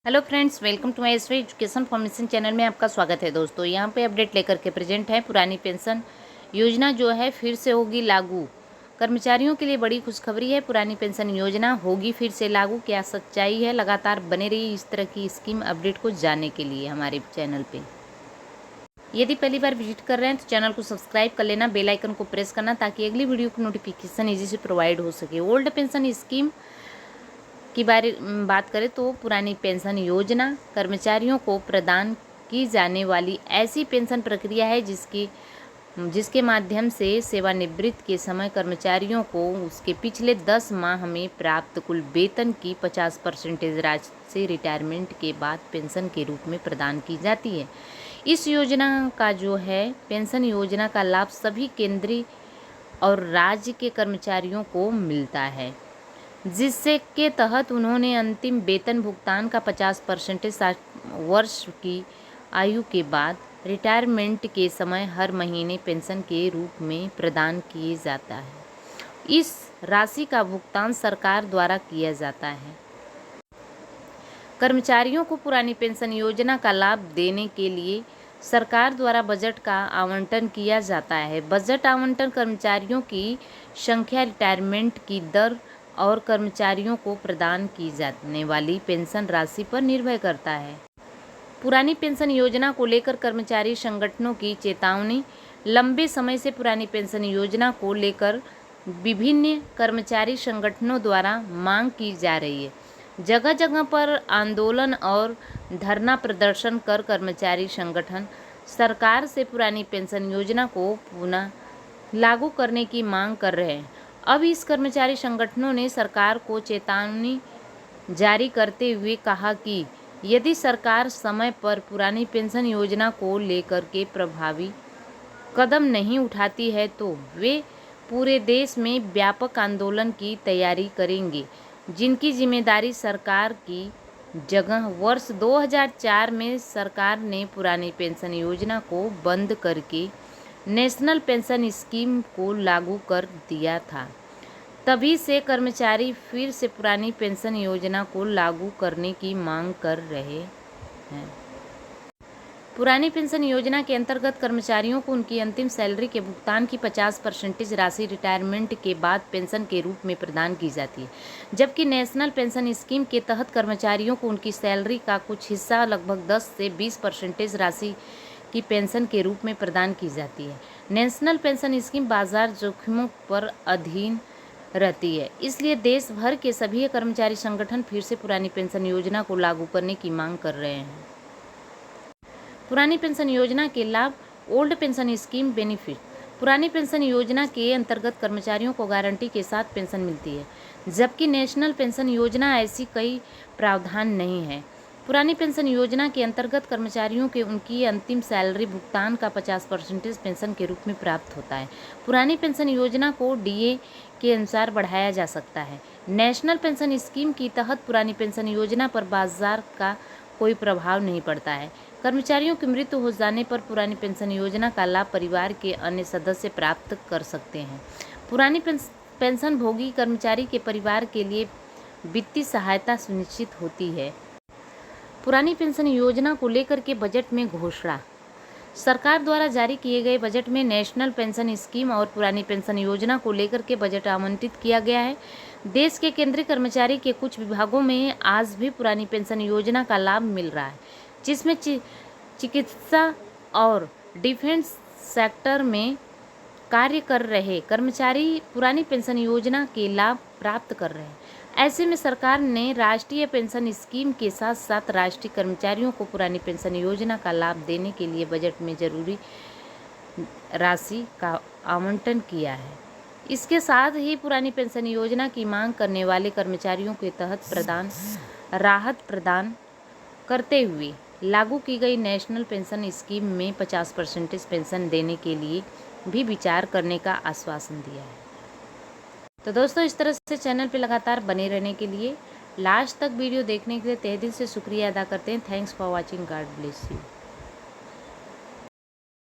Hello friends, welcome to my SV education formation channel में आपका स्वागत है। दोस्तों, यहाँ पे अपडेट लेकर के प्रेजेंट है। पुरानी पेंशन योजना जो है फिर से होगी लागू। कर्मचारियों के लिए बड़ी खुशखबरी है। पुरानी पेंशन योजना होगी फिर से लागू। क्या सच्चाई है? लगातार बने रहिए इस तरह की स्कीम अपडेट को जानने के लिए हमारे चैनल पे। यदि पहली बार विजिट कर रहे हैं तो चैनल को सब्सक्राइब कर लेना, बेल आइकन को प्रेस करना ताकि अगली वीडियो की नोटिफिकेशन ईजी से प्रोवाइड हो सके। ओल्ड पेंशन स्कीम की बात करें तो पुरानी पेंशन योजना कर्मचारियों को प्रदान की जाने वाली ऐसी पेंशन प्रक्रिया है जिसके माध्यम से सेवानिवृत्ति के समय कर्मचारियों को उसके पिछले 10 माह में प्राप्त कुल वेतन की 50% राशि रिटायरमेंट के बाद पेंशन के रूप में प्रदान की जाती है। इस योजना का जो है पेंशन योजना का लाभ सभी केंद्रीय और राज्य के कर्मचारियों को मिलता है, जिससे के तहत उन्होंने अंतिम वेतन भुगतान का 50% 60 वर्ष की आयु के बाद रिटायरमेंट के समय हर महीने पेंशन के रूप में प्रदान किए जाता है। इस राशि का भुगतान सरकार द्वारा किया जाता है। कर्मचारियों को पुरानी पेंशन योजना का लाभ देने के लिए सरकार द्वारा बजट का आवंटन किया जाता है। बजट आवंटन कर्मचारियों की संख्या, रिटायरमेंट की दर और कर्मचारियों को प्रदान की जाने वाली पेंशन राशि पर निर्भर करता है। पुरानी पेंशन योजना को लेकर कर्मचारी संगठनों की चेतावनी। लंबे समय से पुरानी पेंशन योजना को लेकर विभिन्न कर्मचारी संगठनों द्वारा मांग की जा रही है। जगह जगह पर आंदोलन और धरना प्रदर्शन कर कर्मचारी संगठन सरकार से पुरानी पेंशन योजना को पुनः लागू करने की मांग कर रहे हैं। अब इस कर्मचारी संगठनों ने सरकार को चेतावनी जारी करते हुए कहा कि यदि सरकार समय पर पुरानी पेंशन योजना को लेकर के प्रभावी कदम नहीं उठाती है तो वे पूरे देश में व्यापक आंदोलन की तैयारी करेंगे, जिनकी जिम्मेदारी सरकार की जगह वर्ष 2004 में सरकार ने पुरानी पेंशन योजना को बंद करके नेशनल पेंशन स्कीम को लागू कर दिया था। तभी से कर्मचारी फिर से पुरानी पेंशन योजना को लागू करने की मांग कर रहे हैं। पुरानी पेंशन योजना के अंतर्गत कर्मचारियों को उनकी अंतिम सैलरी के भुगतान की 50% राशि रिटायरमेंट के बाद पेंशन के रूप में प्रदान की जाती है, जबकि नेशनल पेंशन स्कीम के तहत कर्मचारियों को उनकी सैलरी का कुछ हिस्सा लगभग 10 से 20% राशि की पेंशन के रूप में प्रदान की जाती है। नेशनल पेंशन स्कीम बाजार जोखिमों पर अधीन रहती है, इसलिए देश भर के सभी कर्मचारी संगठन फिर से पुरानी पेंशन योजना को लागू करने की मांग कर रहे हैं। पुरानी पेंशन योजना के लाभ। Old pension scheme benefit. पुरानी पेंशन योजना के अंतर्गत कर्मचारियों को गारंटी के साथ पेंशन मिलती है, जबकि नेशनल पेंशन योजना ऐसी कई प्रावधान नहीं है। पुरानी पेंशन योजना के अंतर्गत कर्मचारियों के उनकी अंतिम सैलरी भुगतान का 50% पेंशन के रूप में प्राप्त होता है। पुरानी पेंशन योजना को डीए के अनुसार बढ़ाया जा सकता है। नेशनल पेंशन स्कीम के तहत पुरानी पेंशन योजना पर बाजार का कोई प्रभाव नहीं पड़ता है। कर्मचारियों की मृत्यु हो जाने पर पुरानी पेंशन योजना का लाभ परिवार के अन्य सदस्य प्राप्त कर सकते हैं। पुरानी पेंशन भोगी कर्मचारी के परिवार के लिए वित्तीय सहायता सुनिश्चित होती है। पुरानी पेंशन योजना को लेकर के बजट में घोषणा। सरकार द्वारा जारी किए गए बजट में नेशनल पेंशन स्कीम और पुरानी पेंशन योजना को लेकर के बजट आवंटित किया गया है। देश के केंद्रीय कर्मचारी के कुछ विभागों में आज भी पुरानी पेंशन योजना का लाभ मिल रहा है, जिसमें चिकित्सा और डिफेंस सेक्टर में कार्य कर रहे कर्मचारी पुरानी पेंशन योजना के लाभ प्राप्त कर रहे हैं। ऐसे में सरकार ने राष्ट्रीय पेंशन स्कीम के साथ साथ राष्ट्रीय कर्मचारियों को पुरानी पेंशन योजना का लाभ देने के लिए बजट में जरूरी राशि का आवंटन किया है। इसके साथ ही पुरानी पेंशन योजना की मांग करने वाले कर्मचारियों के तहत राहत प्रदान करते हुए लागू की गई नेशनल पेंशन स्कीम में 50% पेंशन देने के लिए भी विचार करने का आश्वासन दिया है। तो दोस्तों, इस तरह से चैनल पे लगातार बने रहने के लिए, लास्ट तक वीडियो देखने के लिए तहे दिल से शुक्रिया अदा करते हैं। Thanks for watching. God bless you.